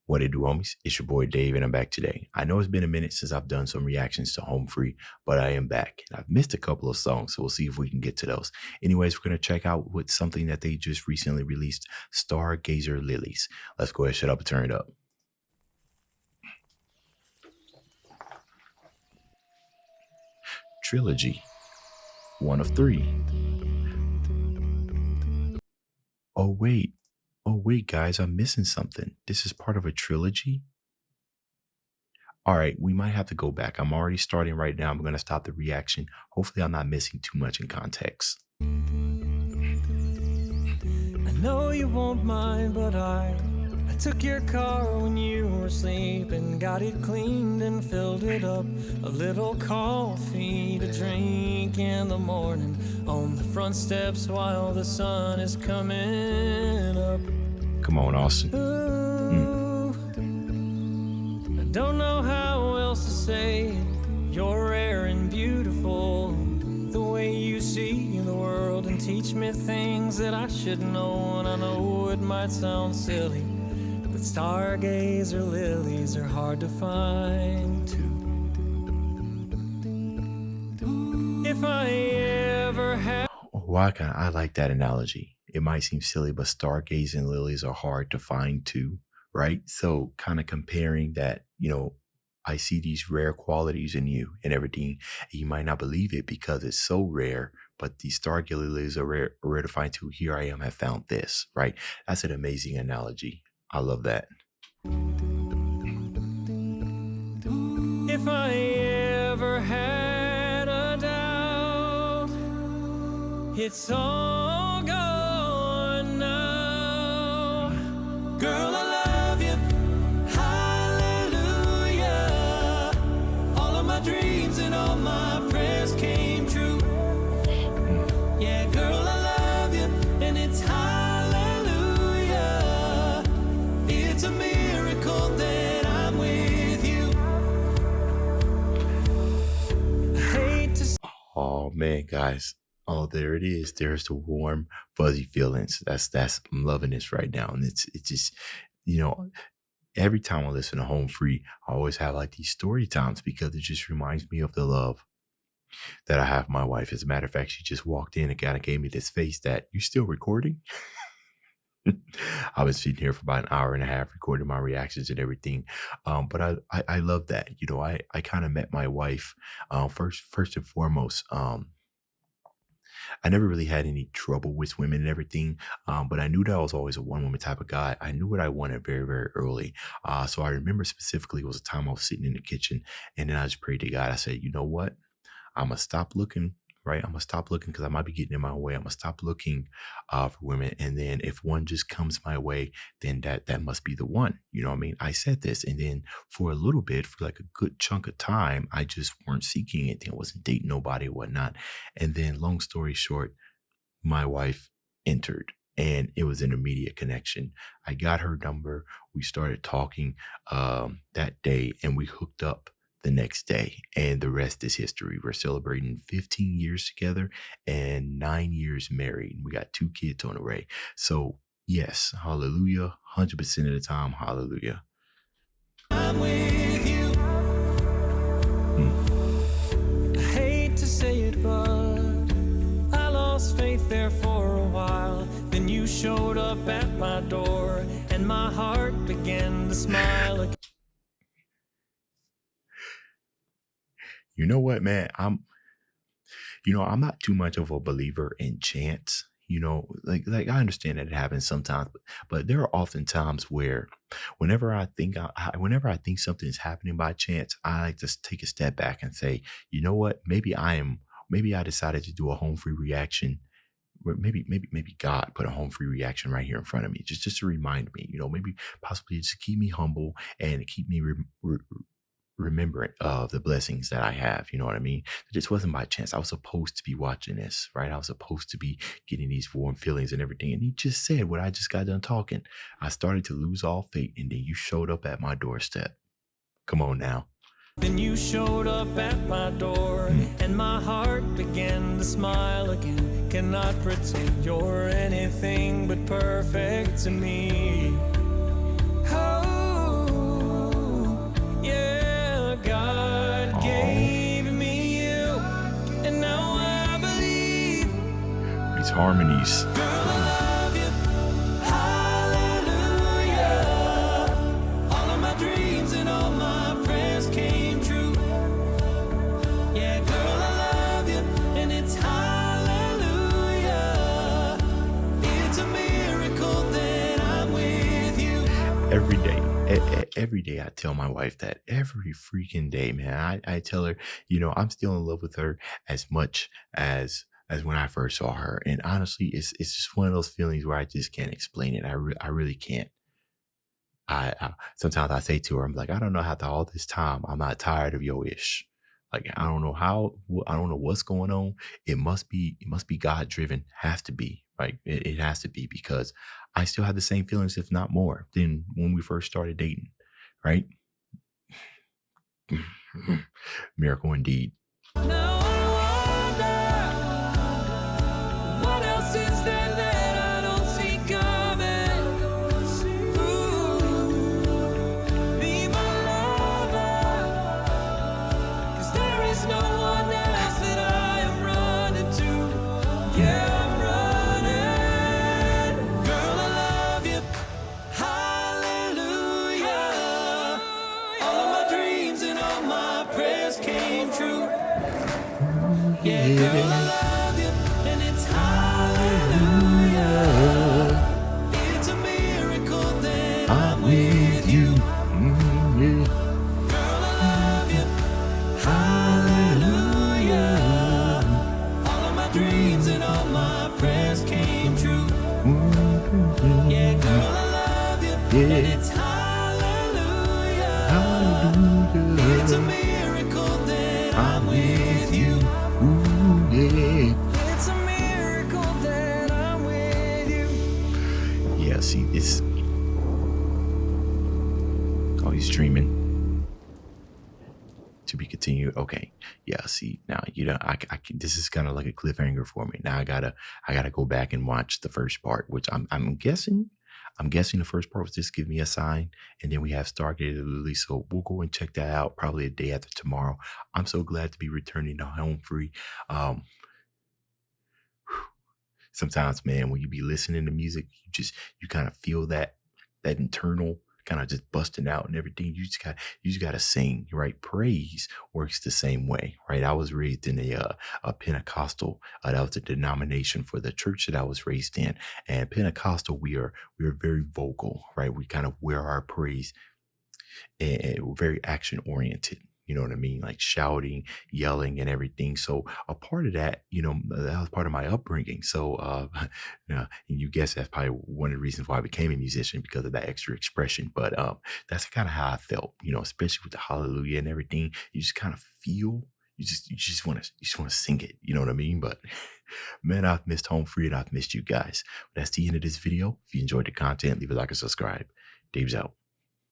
What it do, homies? It's your boy Dave, and I'm back today. I know it's been a minute since I've done some reactions to Home Free, but I am back. And I've missed a couple of songs, so we'll see if we can get to those. Anyways, we're going to check out with something that they just recently released, Stargazer Lilies. Let's go ahead, shut up, and turn it up. Trilogy. 1 of 3. Oh, wait. Oh, wait, guys, I'm missing something. This is part of a trilogy? All right, we might have to go back. I'm already starting right now. I'm going to stop the reaction. Hopefully, I'm not missing too much in context. I know you won't mind, but I took your car when you were sleeping, got it cleaned and filled it up. A little coffee to drink in the morning on the front steps while the sun is coming up. Come on, Austin. Ooh, I don't know how else to say it. You're rare and beautiful, the way you see the world, and teach me things that I should know. And I know it might sound silly, but stargazer lilies are hard to find too. If I ever had... Why can't I like that analogy? It might seem silly, but stargazing lilies are hard to find too, right? So kind of comparing that, I see these rare qualities in you and everything. And you might not believe it because it's so rare, but these stargazer lilies are rare to find too. Here I am, have found this, right? That's an amazing analogy. I love that. If I ever had a doubt, it's all gone now. Girl, I love you. Hallelujah. All of my dreams and all my prayers came true. Yeah, girl, I love you, and it's hallelujah. It's a miracle that I'm with you. I hate to... Oh man, guys. Oh, there it is. There's the warm, fuzzy feelings. That's I'm loving this right now. And it's just, every time I listen to Home Free, I always have like these story times because it just reminds me of the love that I have for my wife. As a matter of fact, she just walked in and kind of gave me this face that, you still recording? I've been sitting here for about an hour and a half recording my reactions and everything. But I love that. I kind of met my wife first and foremost. I never really had any trouble with women and everything, but I knew that I was always a one-woman type of guy. I knew what I wanted very, very early. So I remember specifically it was a time I was sitting in the kitchen, and then I just prayed to God. I said, you know what? I'm going to stop looking, right? I'm going to stop looking because I might be getting in my way. I'm going to stop looking for women. And then if one just comes my way, then that must be the one. You know what I mean? I said this. And then for a little bit, for like a good chunk of time, I just weren't seeking anything. I wasn't dating nobody or whatnot. And then long story short, my wife entered. And it was an immediate connection. I got her number. We started talking that day, and we hooked up the next day, and the rest is history. We're celebrating 15 years together and 9 years married. We got 2 kids on the way. So yes, hallelujah, 100% of the time, hallelujah. I'm with you. I hate to say it, but I lost faith there for a while. Then you showed up at my door, and my heart began to smile again. You know what, man? I'm not too much of a believer in chance. Like I understand that it happens sometimes, but there are often times where whenever I think something is happening by chance, I like to take a step back and say, you know what? Maybe I decided to do a Home Free reaction. Maybe God put a Home Free reaction right here in front of me, just to remind me, maybe possibly just keep me humble and keep me remembrant of the blessings that I have. You know what I mean? This wasn't by chance. I was supposed to be watching this, right? I was supposed to be getting these warm feelings and everything. And he just said what I just got done talking. I started to lose all faith, and then you showed up at my doorstep. Come on now. Then you showed up at my door, and my heart began to smile again. Cannot pretend you're anything but perfect to me. Oh, harmonies. Every day. Every day I tell my wife that every freaking day, man. I tell her, I'm still in love with her as much as when I first saw her. And honestly, it's just one of those feelings where I just can't explain it. I really can't. I sometimes I say to her, I'm like, I don't know how to all this time I'm not tired of your ish. Like I don't know how, I don't know what's going on. It must be God driven. Has to be, right? It has to be because I still have the same feelings, if not more, than when we first started dating, right? Miracle indeed. Now I wonder, what else is there that I don't see coming? Ooh, be my lover, 'cause there is no one else that I am running to. Yeah, I'm running. Girl, I love you. Hallelujah. All of my dreams and all my prayers came true. Yeah, girl, I love you, and it's hallelujah. It's a miracle that I'm with you. Girl, I love you. Hallelujah. All of my dreams and all my prayers came true. Yeah, girl, I love you, and it's hallelujah. It's a miracle that I'm with you. It's a miracle that I'm with you. Yeah, see this. Oh, he's dreaming. To be continued. Okay. Yeah. See now, I can, this is kind of like a cliffhanger for me. Now I gotta go back and watch the first part, which I'm guessing. I'm guessing the first part was just give me a sign, and then we have Stargazer Lilies. So we'll go and check that out probably a day after tomorrow. I'm so glad to be returning to home free. Um, Sometimes, man, when you be listening to music, you kind of feel that internal kind of just busting out and everything. You just got to sing, right? Praise works the same way, right? I was raised in a Pentecostal. That was the denomination for the church that I was raised in. And Pentecostal, we are very vocal, right? We kind of wear our praise, and we're very action oriented. You know what I mean? Like shouting, yelling, and everything. So a part of that, that was part of my upbringing. So, yeah, and you guess that's probably one of the reasons why I became a musician, because of that extra expression. But that's kind of how I felt, especially with the hallelujah and everything. You just kind of feel. You just want to sing it. You know what I mean? But man, I've missed home free and I've missed you guys. But that's the end of this video. If you enjoyed the content, leave a like and subscribe. Dave's out.